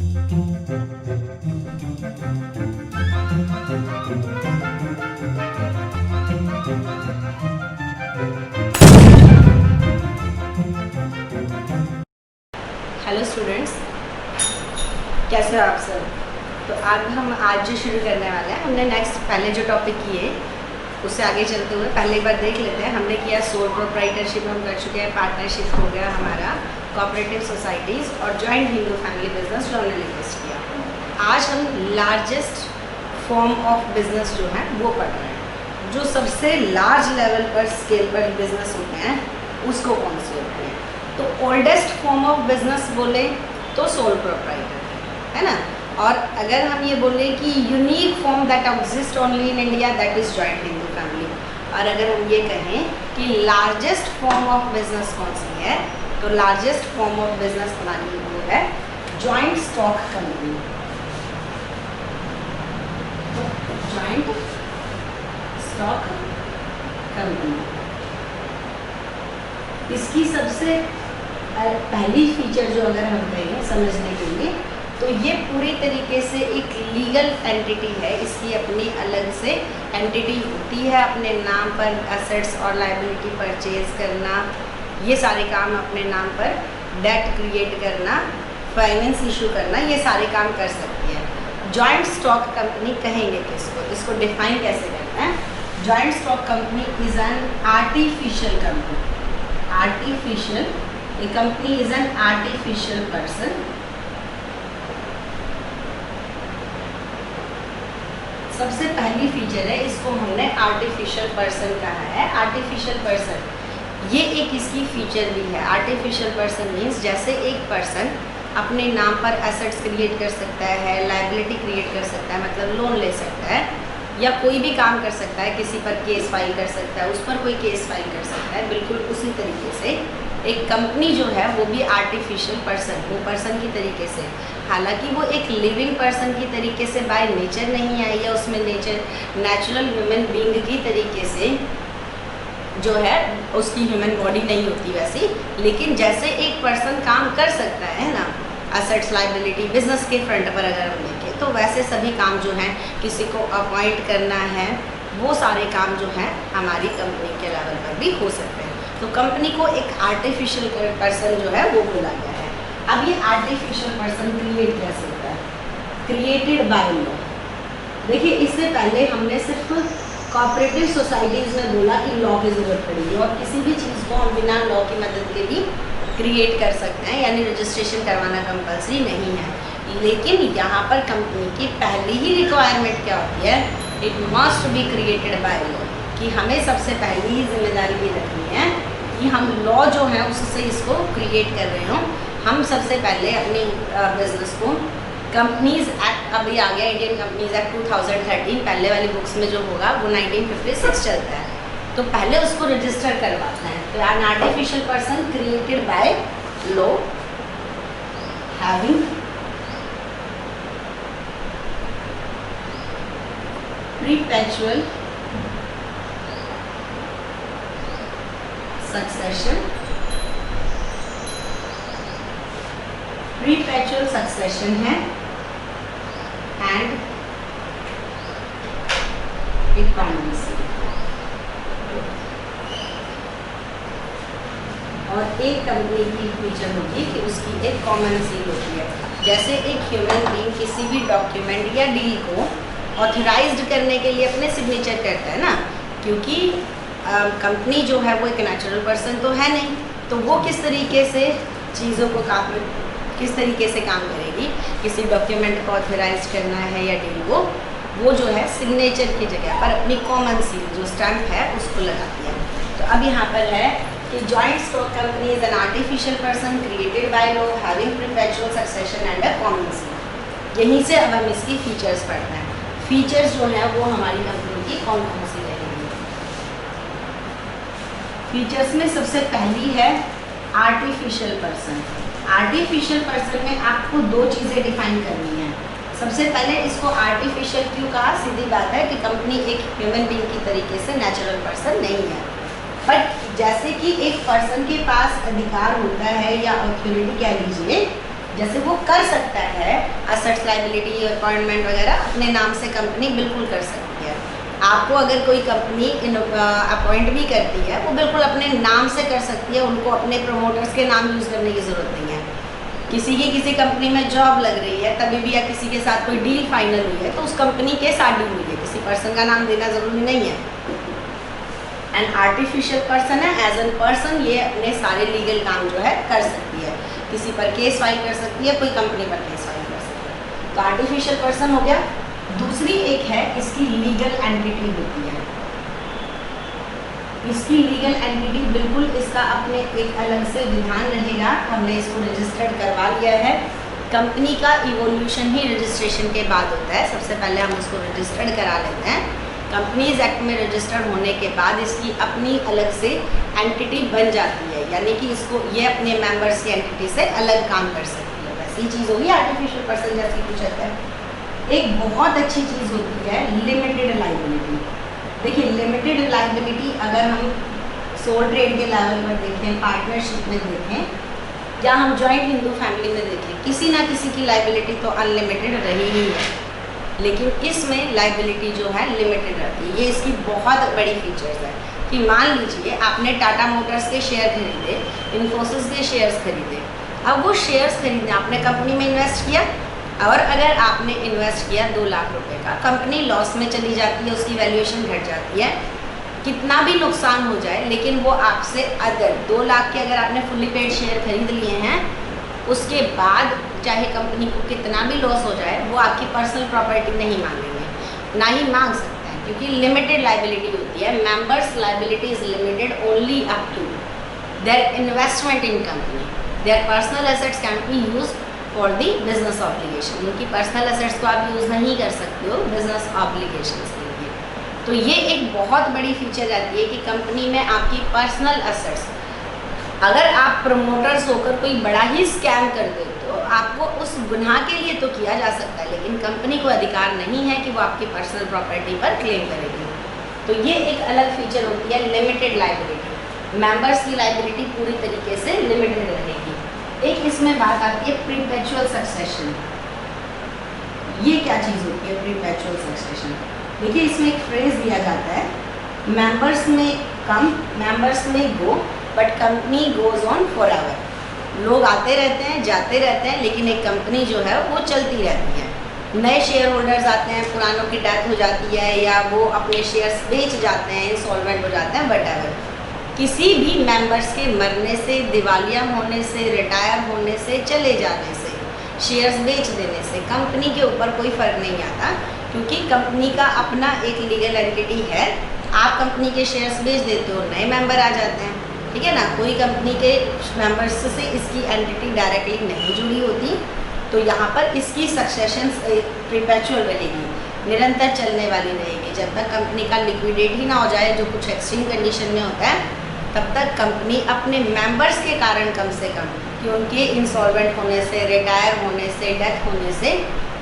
Hello students, कैसे हो आप सब। तो आज जो शुरू करने वाले हैं, हमने नेक्स्ट पहले जो टॉपिक किए उससे आगे चलते हुए पहले एक बार देख लेते हैं। हमने किया सोल प्रोप्राइटरशिप, हम कर चुके हैं, पार्टनरशिप हो गया हमारा, कोऑपरेटिव सोसाइटीज़ और जॉइंट हिंदू फैमिली बिजनेस जो हमने लिस्ट किया। आज हम लार्जेस्ट फॉर्म ऑफ बिजनेस जो है वो पढ़ रहे हैं। जो सबसे लार्ज लेवल पर स्केल पर बिजनेस होते हैं उसको कौन से होते हैं। तो ओल्डेस्ट फॉर्म ऑफ बिजनेस बोले तो सोल प्रोप्राइटर है ना। और अगर हम ये बोले कि unique form that exist only in India, that is joint Hindu family. और अगर हम ये कहें कि लार्जेस्ट फॉर्म ऑफ बिजनेस कौन सी है, तो लार्जेस्ट फॉर्म ऑफ बिजनेस हमारी वो है joint stock company. Joint stock company इसकी सबसे पहली फीचर जो अगर हम कहें समझने के लिए, तो ये पूरी तरीके से एक लीगल एंटिटी है। इसकी अपनी अलग से एंटिटी होती है, अपने नाम पर एसेट्स और लायबिलिटी परचेज करना, ये सारे काम अपने नाम पर, डेट क्रिएट करना, फाइनेंस इशू करना, ये सारे काम कर सकती है। जॉइंट स्टॉक कंपनी कहेंगे किसको, इसको डिफाइन कैसे करना है। Joint stock company is an artificial company. Artificial, a company is an artificial person सबसे पहली फीचर है, इसको हमने आर्टिफिशियल पर्सन कहा है। आर्टिफिशियल पर्सन ये एक इसकी फीचर भी है। आर्टिफिशियल पर्सन मीन्स जैसे एक पर्सन अपने नाम पर एसेट्स क्रिएट कर सकता है, लायबिलिटी क्रिएट कर सकता है, मतलब लोन ले सकता है, या कोई भी काम कर सकता है, किसी पर केस फाइल कर सकता है, उस पर कोई केस फाइल कर सकता है। बिल्कुल उसी तरीके से एक कंपनी जो है वो भी आर्टिफिशियल पर्सन, वो पर्सन की तरीके से, हालांकि वो एक लिविंग पर्सन की तरीके से बाय नेचर नहीं आई है, उसमें नेचुरल ह्यूमन बीइंग की तरीके से जो है उसकी ह्यूमन बॉडी नहीं होती वैसी, लेकिन जैसे एक पर्सन काम कर सकता है ना, एसेट्स लायबिलिटी बिजनेस के फ्रंट पर अगर हम देखें, तो वैसे सभी काम जो हैं, किसी को अपॉइंट करना है, वो सारे काम जो हैं हमारी कंपनी के लेवल पर भी हो सकते हैं। तो कंपनी को एक आर्टिफिशियल पर्सन जो है वो बोला गया है। अब ये आर्टिफिशियल पर्सन क्रिएट कैसे होता है, क्रिएटेड बाय लॉ। देखिए, इससे पहले हमने सिर्फ कोऑपरेटिव सोसाइटीज़ में बोला कि लॉ की ज़रूरत पड़ेगी, और किसी भी चीज़ को हम बिना लॉ की मदद के भी क्रिएट कर सकते हैं, यानी रजिस्ट्रेशन करवाना कंपल्सरी नहीं है। लेकिन यहाँ पर कंपनी की पहली ही रिक्वायरमेंट क्या होती है, it must be created by law, कि हमें सबसे पहली ही जिम्मेदारी भी रखनी है कि हम लॉ जो है उससे इसको क्रिएट कर रहे हों। हम सबसे पहले अपनी बिजनेस को कंपनीज एक्ट, अभी आ गया इंडियन कंपनीज एक्ट 2013, पहले वाली बुक्स में जो होगा वो 1956 चलता है, तो पहले उसको रजिस्टर करवाते हैं। तो an artificial person created by law having perpetual succession, perpetual succession है, and economy। और एक कंपनी की फीचर होती है कि उसकी एक कॉमन सील होती है। जैसे एक ह्यूमन बीइंग किसी भी डॉक्यूमेंट या डील को ऑथराइज्ड करने के लिए अपने सिग्नेचर करता है ना, क्योंकि कंपनी जो है वो एक नेचुरल पर्सन तो है नहीं, तो वो किस तरीके से चीज़ों को किस तरीके से काम करेगी। किसी डॉक्यूमेंट को ऑथराइज करना है या डील को, वो जो है सिग्नेचर की जगह पर अपनी कॉमन सील जो स्टैम्प है उसको लगाती है। तो अब यहाँ पर है कि joint stock company is an artificial person created by law having perpetual succession and a common seal. यहीं से अब हम इसकी फीचर्स पढ़ते हैं। फीचर्स जो है वो हमारी कंपनी की कौन कौन सी रहेंगी। फीचर्स में सबसे पहली है आर्टिफिशियल पर्सन। आर्टिफिशियल पर्सन में आपको दो चीज़ें डिफाइन करनी है। सबसे पहले इसको आर्टिफिशियल क्यों कहा, सीधी बात है कि कंपनी एक ह्यूमन बीइंग की तरीके से नेचुरल पर्सन नहीं है, बट जैसे कि एक पर्सन के पास अधिकार होता है या अथॉरिटी कह लीजिए, जैसे वो कर सकता है एसेट्स, लाइबिलिटी, अपॉइंटमेंट वगैरह अपने नाम से कंपनी बिल्कुल कर सकती है। आपको अगर कोई कंपनी अपॉइंट भी करती है वो बिल्कुल अपने नाम से कर सकती है, उनको अपने प्रमोटर्स के नाम यूज़ करने की ज़रूरत नहीं है। किसी कंपनी में जॉब लग रही है तभी भी, या किसी के साथ कोई डील फाइनल हुई है तो उस कंपनी के साथ डील हुई है, किसी पर्सन का नाम देना ज़रूरी नहीं है। एंड आर्टिफिशियल पर्सन है, एज एन पर्सन ये अपने सारे लीगल काम जो है कर सकती है, किसी पर केस फाइल कर सकती है, कोई कंपनी पर केस फाइल कर सकती है। तो आर्टिफिशियल पर्सन हो गया। दूसरी एक है इसकी लीगल एंटिटी होती है। इसकी लीगल एंटिटी बिल्कुल इसका अपने एक अलग से विधान रहेगा। हमने इसको रजिस्टर्ड करवा लिया है। कंपनी का इवोल्यूशन ही रजिस्ट्रेशन के बाद होता है। सबसे पहले हम उसको रजिस्टर्ड करा लेते हैं। कंपनीज एक्ट में रजिस्टर्ड होने के बाद इसकी अपनी अलग से एंटिटी बन जाती है, यानी कि इसको ये अपने मेंबर्स की एंटिटी से अलग काम कर सकती है। वैसी चीज़ होगी आर्टिफिशियल पर्सन जैसी कुछ होता है। एक बहुत अच्छी चीज़ होती है लिमिटेड लाइबिलिटी। देखिए लिमिटेड लाइबिलिटी अगर हम सोल ट्रेड के लेवल पर देखें, पार्टनरशिप में देखें, या हम जॉइंट हिंदू फैमिली में देखें, किसी ना किसी की लाइबिलिटी तो अनलिमिटेड रही ही है, लेकिन इसमें लाइबिलिटी जो है लिमिटेड रहती है। ये इसकी बहुत बड़ी फीचर्स है कि मान लीजिए आपने टाटा मोटर्स के शेयर खरीदे, इन्फोसिस के शेयर्स खरीदे। अब वो शेयर्स खरीदने आपने कंपनी में इन्वेस्ट किया, और अगर आपने इन्वेस्ट किया 2 लाख रुपए का, कंपनी लॉस में चली जाती है, उसकी वैल्यूएशन घट जाती है, कितना भी नुकसान हो जाए, लेकिन वो आपसे अगर 2 लाख के अगर आपने फुल्ली पेड शेयर खरीद लिए हैं, उसके बाद चाहे कंपनी को कितना भी लॉस हो जाए वो आपकी पर्सनल प्रॉपर्टी नहीं मांगेंगे, ना ही मांग सकते हैं, क्योंकि लिमिटेड लाइबिलिटी होती है। Members liability is limited only up to their investment in company. Their personal assets can be use for the business obligation. उनकी पर्सनल एसेट्स को आप यूज़ नहीं कर सकते हो बिजनेस ऑब्लिगेशन के लिए। तो ये एक बहुत बड़ी फीचर रहती है कि कंपनी में आपकी पर्सनल एसेट्स, अगर आप प्रमोटर्स होकर कोई बड़ा ही स्कैम कर दे तो आपको उस गुनाह के लिए तो किया जा सकता है, लेकिन कंपनी को अधिकार नहीं है कि वो आपकी पर्सनल प्रॉपर्टी पर क्लेम करेगी। तो ये एक अलग फीचर होती है लिमिटेड लाइबिलिटी। मेंबर्स की लाइबिलिटी पूरी तरीके से लिमिटेड रहेगी। एक इसमें बात आती है परपेचुअल सक्सेशन। ये क्या चीज़ होती है परपेचुअल सक्सेशन? देखिए इसमें एक फ्रेज दिया जाता है, मेंबर्स में कम, मेंबर्स में go, but company goes on forever. लोग आते रहते हैं, जाते रहते हैं, लेकिन एक कंपनी जो है वो चलती रहती है। नए शेयर होल्डर्स आते हैं, पुरानों की डेथ हो जाती है, या वो अपने शेयर्स बेच जाते हैं, इंसॉल्वेंट हो जाते हैं, वटएवर। किसी भी मेंबर्स के मरने से, दिवालिया होने से, रिटायर होने से, चले जाने से, शेयर्स बेच देने से कंपनी के ऊपर कोई फ़र्क नहीं आता, क्योंकि कंपनी का अपना एक लीगल एंटिटी है। आप कंपनी के शेयर्स बेच देते हो, नए मेंबर आ जाते हैं, ठीक है ना। कोई कंपनी के मेंबर्स से इसकी एंटिटी डायरेक्टली नहीं जुड़ी होती, तो यहाँ पर इसकी सक्सेशन परपेचुअल रहेगी, निरंतर चलने वाली रहेगी। जब तक कंपनी का लिक्विडेट ही ना हो जाए, जो कुछ एक्सट्रीम कंडीशन में होता है, तब तक कंपनी अपने मेंबर्स के कारण कम से कम, कि उनके इंसॉल्वेंट होने से, रिटायर होने से, डेथ होने से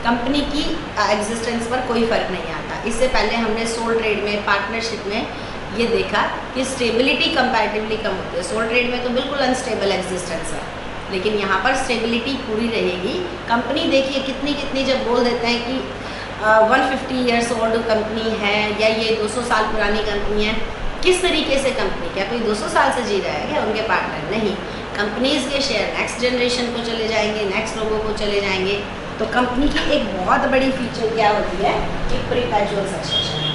कंपनी की एग्जिस्टेंस पर कोई फ़र्क नहीं आता। इससे पहले हमने सोल ट्रेड में, पार्टनरशिप में ये देखा कि स्टेबिलिटी कंपैरेटिवली कम होती है। सोल ट्रेड में तो बिल्कुल अनस्टेबल एग्जिस्टेंस है, लेकिन यहाँ पर स्टेबिलिटी पूरी रहेगी। कंपनी देखिए कितनी जब बोल देते हैं कि 150 ईयर्स ओल्ड कंपनी है, या ये 200 साल पुरानी कंपनी है, किस तरीके से कंपनी, क्या कोई 200 साल से जी रहा है क्या उनके पार्टनर? नहीं, कंपनीज के शेयर नेक्स्ट जनरेशन को चले जाएंगे, नेक्स्ट लोगों को चले जाएंगे। तो कंपनी की एक बहुत बड़ी फीचर क्या होती है कि परपेचुअल सक्सेशन।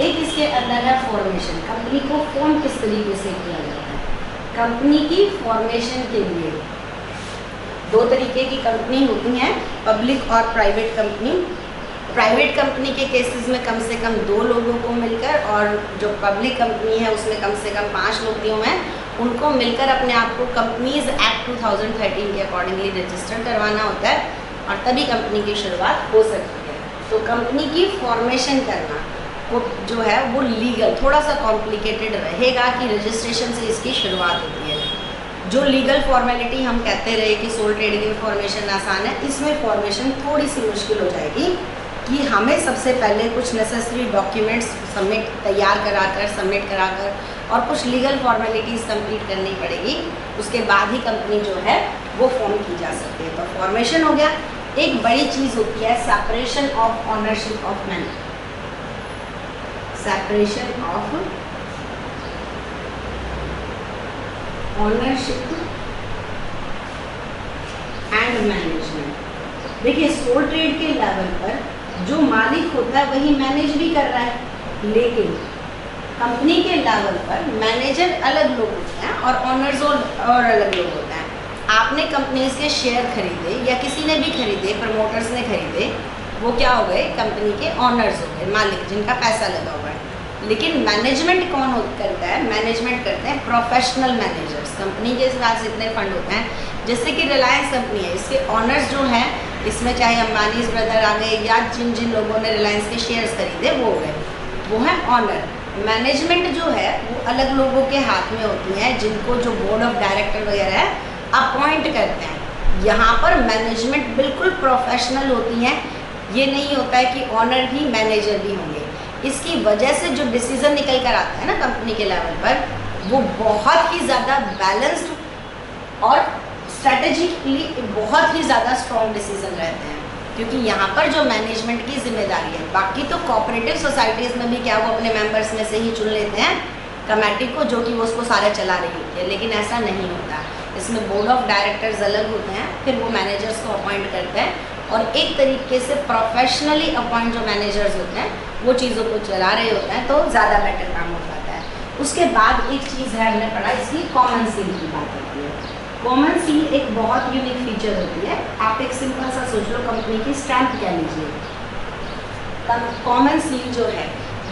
एक इसके अंदर है फॉर्मेशन। कंपनी को फॉर्म किस तरीके से किया जाता है? कंपनी की फॉर्मेशन के लिए 2 तरीके की कंपनी होती हैं, पब्लिक और प्राइवेट कंपनी। प्राइवेट कंपनी के केसेस में कम से कम 2 लोगों को मिलकर, और जो पब्लिक कंपनी है उसमें कम से कम 5 लोग जो हैं उनको मिलकर अपने आप को कंपनीज एक्ट 2013 के अकॉर्डिंगली रजिस्टर करवाना होता है, और तभी कंपनी की शुरुआत हो सकती है। तो कंपनी की फॉर्मेशन करना वो जो है वो लीगल थोड़ा सा कॉम्प्लिकेटेड रहेगा, कि रजिस्ट्रेशन से इसकी शुरुआत होती है। जो लीगल फॉर्मेलिटी हम कहते रहे कि सोल ट्रेडिंग में फॉर्मेशन आसान है, इसमें फॉर्मेशन थोड़ी सी मुश्किल हो जाएगी, कि हमें सबसे पहले कुछ नेसेसरी डॉक्यूमेंट्स तैयार कराकर, सबमिट कराकर, और कुछ लीगल फॉर्मेलिटीज़ कंप्लीट करनी पड़ेगी। उसके बाद ही कंपनी जो है वो फॉर्म की जा सकती है। तो फॉर्मेशन हो गया। एक बड़ी चीज होती है separation of ownership of man, separation of ownership and management. देखिए सोल ट्रेड के लेवल पर जो मालिक होता है वही मैनेज भी कर रहा है, लेकिन कंपनी के लेवल पर मैनेजर अलग लोग होते हैं और ऑनर्स और अलग लोग होते हैं। आपने कंपनीज के शेयर खरीदे या किसी ने भी खरीदे, प्रमोटर्स ने खरीदे, वो क्या हो गए, कंपनी के ऑनर्स हो गए, मालिक जिनका पैसा लगा हुआ है। लेकिन मैनेजमेंट कौन करता है, मैनेजमेंट करते हैं प्रोफेशनल मैनेजर्स। कंपनी के पास इतने फंड होते हैं, जैसे कि रिलायंस कंपनी है, इसके ऑनर्स जो हैं, इसमें चाहे अंबानीज ब्रदर आ गए या जिन जिन लोगों ने रिलायंस के शेयर्स खरीदे वो हो गए, वो है ऑनर। मैनेजमेंट जो है वो अलग लोगों के हाथ में होती है, जिनको जो बोर्ड ऑफ डायरेक्टर वगैरह है अपॉइंट करते हैं। यहाँ पर मैनेजमेंट बिल्कुल प्रोफेशनल होती हैं, ये नहीं होता है कि ऑनर भी मैनेजर भी होंगे। इसकी वजह से जो डिसीजन निकल कर आता है ना कंपनी के लेवल पर, वो बहुत ही ज़्यादा बैलेंस्ड और स्ट्रेटेजिकली बहुत ही ज़्यादा स्ट्रॉन्ग डिसीजन रहते हैं, क्योंकि यहाँ पर जो मैनेजमेंट की जिम्मेदारी है। बाकी तो कोऑपरेटिव सोसाइटीज़ में भी क्या वो अपने मेंबर्स में से ही चुन लेते हैं कमेटी को, जो कि वो उसको सारा चला रही होती है, लेकिन ऐसा नहीं होता। इसमें बोर्ड ऑफ डायरेक्टर्स अलग होते हैं, फिर वो मैनेजर्स को अपॉइंट करते हैं, और एक तरीके से प्रोफेशनली अपॉइंट जो मैनेजर्स होते हैं वो चीज़ों को चला रहे होते हैं, तो ज़्यादा बेटर काम हो पाता है। उसके बाद एक चीज़ है, हमने पढ़ा इसकी कॉमन सील की बात होती है। कॉमन सील एक बहुत यूनिक फीचर होती है। आप एक सिंपल सा सोच लो, कंपनी की स्टैंप क्या लीजिए, कॉमन सील जो है,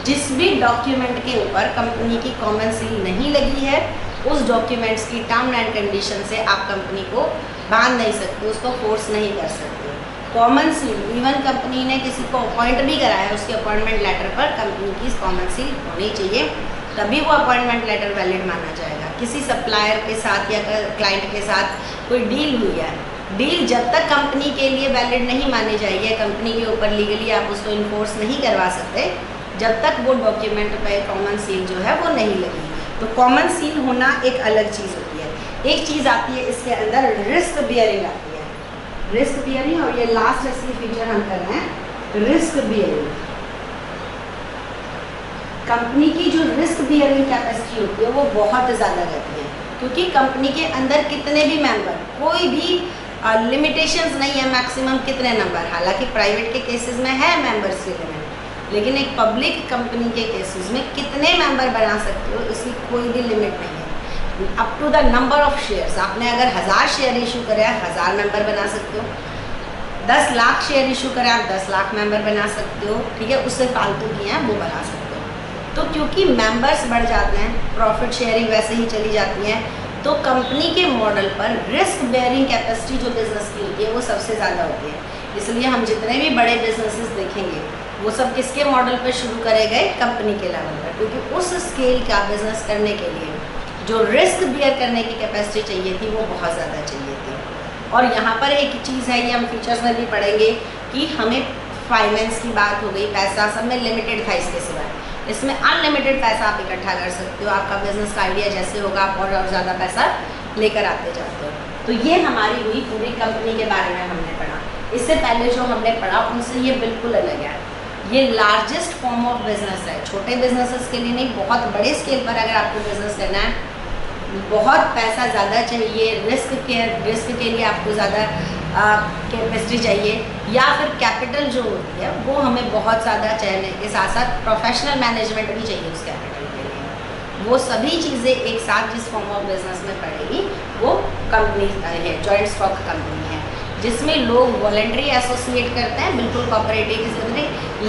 जिस भी डॉक्यूमेंट के ऊपर कंपनी की कॉमन सील नहीं लगी है, उस डॉक्यूमेंट्स की टर्म एंड कंडीशन से आप कंपनी को बांध नहीं सकते, उसको फोर्स नहीं कर सकते। कॉमन सील इवन कंपनी ने किसी को अपॉइंट भी कराया, उसके अपॉइंटमेंट लेटर पर कंपनी की कॉमन सील होनी चाहिए, तभी वो अपॉइंटमेंट लेटर वैलिड माना जाएगा। किसी सप्लायर के साथ या क्लाइंट के साथ कोई डील हुई है, डील जब तक कंपनी के लिए वैलिड नहीं मानी जाएगी, कंपनी के ऊपर लीगली आप उसको इन्फोर्स नहीं करवा सकते, जब तक वो डॉक्यूमेंट पे कॉमन सील जो है वो नहीं लगी। तो कॉमन सील होना एक अलग चीज़ होती है। एक चीज़ आती है इसके अंदर, रिस्क बियरिंग आती है, रिस्क बियरिंग, और ये लास्ट इसकी फीचर हम कर रहे हैं, रिस्क बियरिंग। कंपनी की जो रिस्क बियरिंग कैपेसिटी होती है वो बहुत ज़्यादा रहती है, क्योंकि कंपनी के अंदर कितने भी मेंबर, कोई भी लिमिटेशंस नहीं है, मैक्सिमम कितने नंबर। हालांकि प्राइवेट के केसेस में है मेंबर्स की लिमिट, लेकिन एक पब्लिक कंपनी के केसेस में कितने मेंबर बना सकते हो इसकी कोई भी लिमिट नहीं है। Up to the number of shares, आपने अगर 1000 शेयर इशू करे, 1000 मेंबर बना सकते हो। 10 लाख शेयर इशू करें, आप 10 लाख मेंबर बना सकते हो, ठीक है। उससे फालतू की हैं वो बना सकते हो। तो क्योंकि मेंबर्स बढ़ जाते हैं, प्रॉफिट शेयरिंग वैसे ही चली जाती है, तो कंपनी के मॉडल पर रिस्क बेयरिंग कैपेसिटी जो बिजनेस की होती है वो सबसे ज़्यादा होती है। इसलिए हम जितने भी बड़े बिजनेसेस देखेंगे वो सब किसके मॉडल पर शुरू करे गए, कंपनी के लेवल पर, क्योंकि उस स्केल का बिजनेस करने के लिए जो रिस्क बियर करने की कैपेसिटी चाहिए थी वो बहुत ज़्यादा चाहिए थी। और यहाँ पर एक चीज़ है, ये हम फीचर्स में भी पढ़ेंगे कि हमें फाइनेंस की बात हो गई, पैसा सब में लिमिटेड था, इसके सिवाय इसमें अनलिमिटेड पैसा आप इकट्ठा कर सकते हो। आपका बिजनेस का आइडिया जैसे होगा आप और ज़्यादा पैसा लेकर आते जाते हो। तो ये हमारी हुई पूरी कंपनी के बारे में हमने पढ़ा। इससे पहले जो हमने पढ़ा उनसे ये बिल्कुल अलग है। ये लार्जेस्ट फॉर्म ऑफ बिजनेस है, छोटे बिजनेसेस के लिए नहीं, बहुत बड़े स्केल पर अगर आपको बिजनेस करना है, बहुत पैसा ज़्यादा चाहिए, रिस्क के लिए आपको ज़्यादा कैपेसिटी चाहिए, या फिर कैपिटल जो होती है वो हमें बहुत ज़्यादा चाहिए, के साथ साथ प्रोफेशनल मैनेजमेंट भी चाहिए उस कैपिटल के लिए। वो सभी चीज़ें एक साथ जिस फॉर्म ऑफ बिजनेस में पड़ेगी वो कंपनी है, जॉइंट स्टॉक कंपनी है, जिसमें लोग वॉलंटरी एसोसिएट करते हैं, बिल्कुल कोऑपरेटिव की तरह,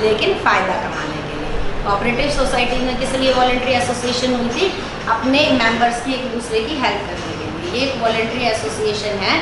लेकिन फ़ायदा कमाने के लिए। कोऑपरेटिव सोसाइटी में किस लिए वॉलंटरी एसोसिएशन हुई थी, अपने मेंबर्स की एक दूसरे की हेल्प करने के लिए। ये एक वॉलंटरी एसोसिएशन है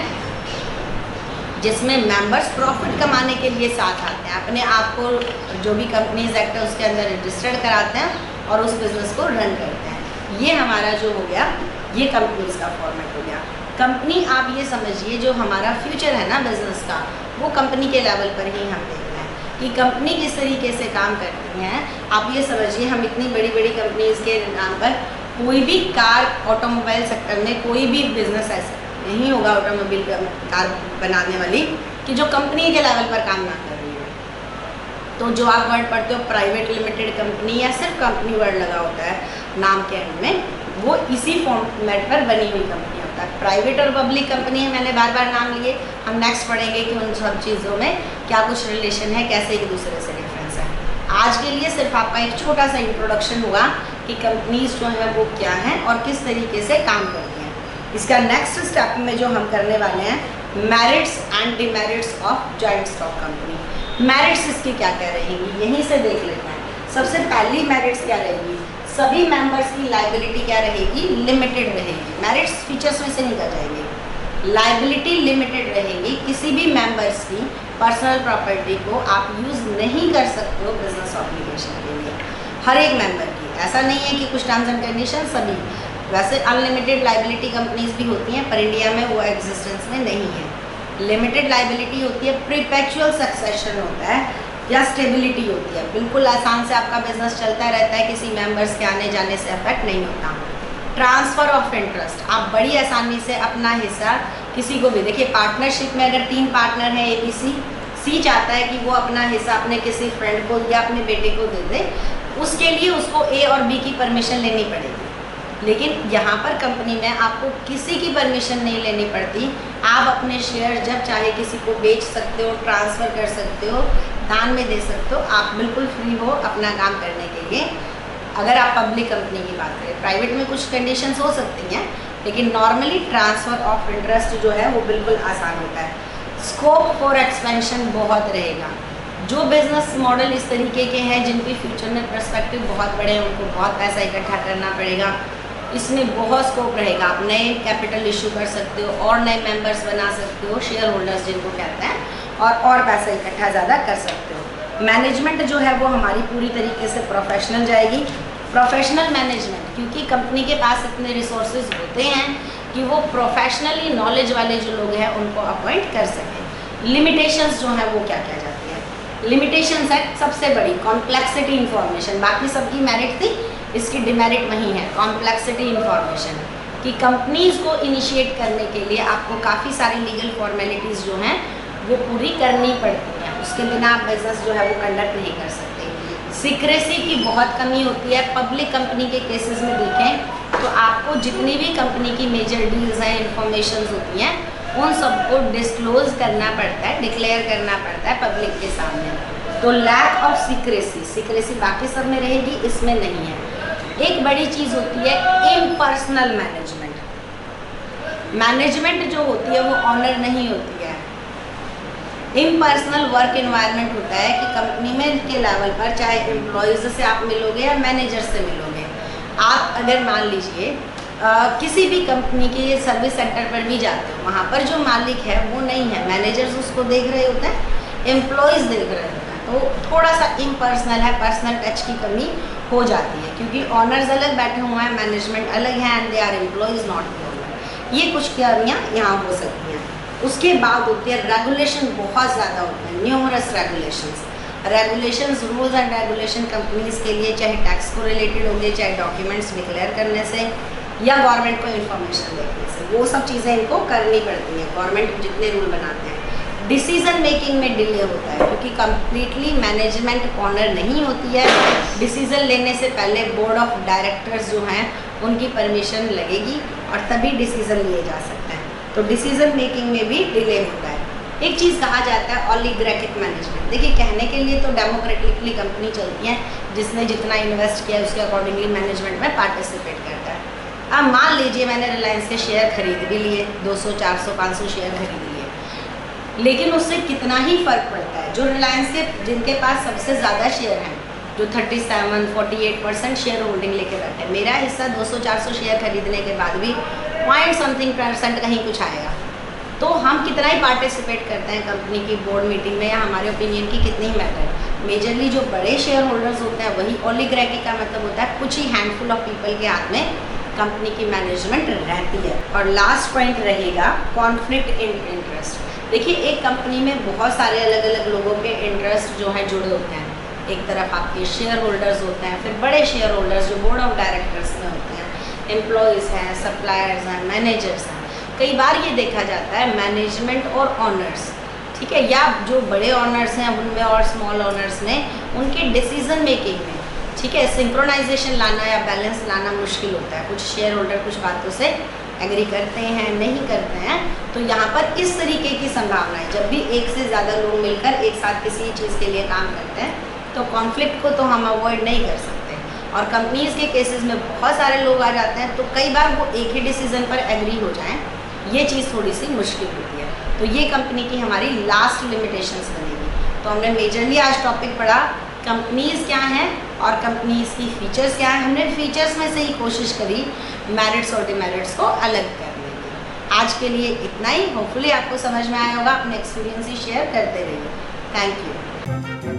जिसमें मेंबर्स प्रॉफिट कमाने के लिए साथ आते हैं, अपने आप को जो भी कंपनीज एक्ट है उसके अंदर रजिस्टर्ड कराते हैं और उस बिज़नेस को रन करते हैं। ये हमारा जो हो गया, ये कंपनीज का फॉर्मेट हो गया। कंपनी आप ये समझिए जो हमारा फ्यूचर है ना बिज़नेस का, वो कंपनी के लेवल पर ही हम देख रहे हैं कि कंपनी किस तरीके से काम करती हैं। आप ये समझिए हम इतनी बड़ी बड़ी कंपनीज के नाम पर कोई भी कार ऑटोमोबाइल सेक्टर में कोई भी बिज़नेस ऐसा नहीं होगा ऑटोमोबाइल कार बनाने वाली कि जो कंपनी के लेवल पर काम ना कर रही हो। तो जो आप वर्ड पढ़ते हो प्राइवेट लिमिटेड कंपनी या सिर्फ कंपनी वर्ड लगा होता है नाम के एंड में, वो इसी फॉर्मेट पर बनी हुई कंपनी होता है। प्राइवेट और पब्लिक कंपनी है, मैंने बार बार नाम लिए, हम नेक्स्ट पढ़ेंगे कि उन सब चीज़ों में क्या कुछ रिलेशन है, कैसे एक दूसरे से डिफरेंस है। आज के लिए सिर्फ आपका एक छोटा सा इंट्रोडक्शन हुआ कि कंपनीज जो हैं वो क्या हैं और किस तरीके से काम करती हैं। इसका नेक्स्ट स्टेप में जो हम करने वाले हैं, merits and demerits of joint stock company. Merits इसकी क्या क्या रहेंगी, यहीं से देख लेते हैं। सबसे पहली मेरिट्स क्या रहेगी, सभी मेंबर्स की लायबिलिटी क्या रहेगी, लिमिटेड रहेगी। मेरिट्स फीचर्स में से निकल जाएंगे। लायबिलिटी लिमिटेड रहेगी, किसी भी मेंबर्स की पर्सनल प्रॉपर्टी को आप यूज़ नहीं कर सकते हो बिजनेस ऑब्लिगेशन के लिए, हर एक मेंबर की। ऐसा नहीं है कि कुछ टर्म्स एंड कंडीशन सभी, वैसे अनलिमिटेड लायबिलिटी कंपनीज भी होती हैं पर इंडिया में वो एग्जिस्टेंस में नहीं है। लिमिटेड लायबिलिटी होती है, परपेचुअल सक्सेशन होता है या स्टेबिलिटी होती है, बिल्कुल आसान से आपका बिजनेस चलता रहता है, किसी मेंबर्स के आने जाने से अफेक्ट नहीं होता। ट्रांसफ़र ऑफ इंटरेस्ट, आप बड़ी आसानी से अपना हिस्सा किसी को भी, देखिए पार्टनरशिप में अगर 3 पार्टनर हैं ABC, C चाहता है कि वो अपना हिस्सा अपने किसी फ्रेंड को या अपने बेटे को दे दे, उसके लिए उसको A और B की परमिशन लेनी पड़ेगी। लेकिन यहाँ पर कंपनी में आपको किसी की परमिशन नहीं लेनी पड़ती, आप अपने शेयर जब चाहे किसी को बेच सकते हो, ट्रांसफ़र कर सकते हो, दान में दे सकते हो, आप बिल्कुल फ्री हो अपना काम करने के लिए। अगर आप पब्लिक कंपनी की बात करें, प्राइवेट में कुछ कंडीशंस हो सकती हैं, लेकिन नॉर्मली ट्रांसफ़र ऑफ इंटरेस्ट जो है वो बिल्कुल आसान होता है। स्कोप फॉर एक्सपेंशन बहुत रहेगा। जो बिज़नेस मॉडल इस तरीके के हैं जिनके फ्यूचर में पर्सपेक्टिव बहुत बड़े हैं, उनको बहुत पैसा इकट्ठा करना पड़ेगा, इसमें बहुत स्कोप रहेगा। आप नए कैपिटल इशू कर सकते हो और नए मेंबर्स बना सकते हो, शेयर होल्डर्स जिनको कहते हैं, और पैसा इकट्ठा ज़्यादा कर सकते हो। मैनेजमेंट जो है वो हमारी पूरी तरीके से प्रोफेशनल जाएगी। प्रोफेशनल मैनेजमेंट, क्योंकि कंपनी के पास इतने रिसोर्सेज होते हैं कि वो प्रोफेशनली नॉलेज वाले जो लोग हैं उनको अपॉइंट कर सकें। लिमिटेशंस जो हैं वो क्या क्या जाती हैं, लिमिटेशंस है सबसे बड़ी कॉम्प्लेक्सिटी इन्फॉर्मेशन, बाकी सबकी मेरिट थी, इसकी डिमेरिट वही है कॉम्प्लेक्सिटी इन्फॉर्मेशन, कि कंपनीज को इनिशिएट करने के लिए आपको काफ़ी सारी लीगल फॉर्मेलिटीज़ जो हैं वो पूरी करनी पड़ती हैं, उसके बिना आप बिजनेस जो है वो कंडक्ट नहीं कर सकते। सीक्रेसी की बहुत कमी होती है। पब्लिक कंपनी के केसेस में देखें तो आपको जितनी भी कंपनी की मेजर डील्स हैं, इंफॉर्मेशन होती हैं, उन सबको डिस्क्लोज करना पड़ता है, डिक्लेयर करना पड़ता है पब्लिक के सामने। तो लैक ऑफ सीक्रेसी बाकी सब में रहेगी, इसमें नहीं है। एक बड़ी चीज़ होती है इम्पर्सनल मैनेजमेंट जो होती है वो ऑनर नहीं होती है। इम्पर्सनल वर्क एनवायरनमेंट होता है कि कंपनी में के लेवल पर, चाहे एम्प्लॉयज़ से आप मिलोगे या मैनेजर से मिलोगे, आप अगर मान लीजिए किसी भी कंपनी के सर्विस सेंटर पर भी जाते हो, वहाँ पर जो मालिक है वो नहीं है, मैनेजर्स उसको देख रहे होते हैं, एम्प्लॉयज़ देख रहे होते हैं, तो थोड़ा सा इम्पर्सनल है, पर्सनल टच की कमी हो जाती है, क्योंकि ऑनर्स अलग बैठे हुए हैं, मैनेजमेंट अलग है, and they are employees not the owner. ये कुछ कमियाँ यहाँ हो सकती हैं। उसके बाद होती है रेगुलेशन, बहुत ज़्यादा होते हैं, numerous regulations, rules and regulation companies के लिए, चाहे टैक्स को रिलेटेड होंगे, चाहे डॉक्यूमेंट्स डिक्लेयर करने से या गवर्नमेंट को इन्फॉर्मेशन देने से, वो सब चीज़ें इनको करनी पड़ती हैं, गवर्नमेंट जितने रूल बनाते हैं। डिसीज़न मेकिंग में डिले होता है, क्योंकि कम्प्लीटली मैनेजमेंट ऑनर नहीं होती है। डिसीज़न लेने से पहले बोर्ड ऑफ डायरेक्टर्स जो हैं उनकी परमिशन लगेगी और तभी डिसीज़न लिए जा सकते हैं, तो डिसीज़न मेकिंग में भी डिले होता है। एक चीज़ कहा जाता है ओलिगार्किक मैनेजमेंट। देखिए, कहने के लिए तो डेमोक्रेटिकली कंपनी चलती है, जिसने जितना इन्वेस्ट किया उसके अकॉर्डिंगली मैनेजमेंट में पार्टिसिपेट करता है। अब मान लीजिए मैंने रिलायंस के शेयर खरीद भी लिए, 200, 400, 500 शेयर खरीद लिए, लेकिन उससे कितना ही फ़र्क पड़ता है। जो रिलायंस के जिनके पास सबसे ज़्यादा शेयर हैं, जो 37-48% शेयर होल्डिंग लेके बैठे हैं, मेरा हिस्सा 200-400 शेयर खरीदने के बाद भी पॉइंट समथिंग % कहीं कुछ आएगा, तो हम कितना ही पार्टिसिपेट करते हैं कंपनी की बोर्ड मीटिंग में, या हमारे ओपिनियन की कितनी ही मैटर है। मेजरली जो बड़े शेयर होल्डर्स होते हैं वही, ओलिगार्की का मतलब होता है कुछ ही हैंडफुल ऑफ पीपल के हाथ में कंपनी की मैनेजमेंट रहती है। और लास्ट पॉइंट रहेगा कॉन्फ्लिक्ट इन इंटरेस्ट। देखिए, एक कंपनी में बहुत सारे अलग अलग लोगों के इंटरेस्ट जो हैं जुड़े होते हैं। एक तरफ आपके शेयर होल्डर्स होते हैं, फिर बड़े शेयर होल्डर्स जो बोर्ड ऑफ डायरेक्टर्स में होते हैं, एम्प्लॉयज़ हैं, सप्लायर्स हैं, मैनेजर्स हैं। कई बार ये देखा जाता है मैनेजमेंट और ऑनर्स ठीक है, या जो बड़े ऑनर्स हैं उनमें और स्मॉल ऑनर्स में उनके डिसीजन मेकिंग में, ठीक है, सिंक्रोनाइजेशन लाना या बैलेंस लाना मुश्किल होता है। कुछ शेयर होल्डर कुछ बातों से एग्री करते हैं, नहीं करते हैं, तो यहाँ पर इस तरीके की संभावना है। जब भी एक से ज़्यादा लोग मिलकर एक साथ किसी चीज़ के लिए काम करते हैं तो कॉन्फ्लिक्ट को तो हम अवॉइड नहीं कर सकते। और कंपनीज़ के केसेस में बहुत सारे लोग आ जाते हैं, तो कई बार वो एक ही डिसीज़न पर एग्री हो जाएं, ये चीज़ थोड़ी सी मुश्किल होती है। तो ये कंपनी की हमारी लास्ट लिमिटेशंस बनेगी। तो हमने मेजरली आज टॉपिक पढ़ा कंपनीज़ क्या हैं और कंपनीज़ की फीचर्स क्या हैं। हमने फीचर्स में से ही कोशिश करी मेरिट्स और डिमेरिट्स को अलग करने की। आज के लिए इतना ही। होपफुली आपको समझ में आया होगा। अपने एक्सपीरियंस ही शेयर करते रहिए। Thank you.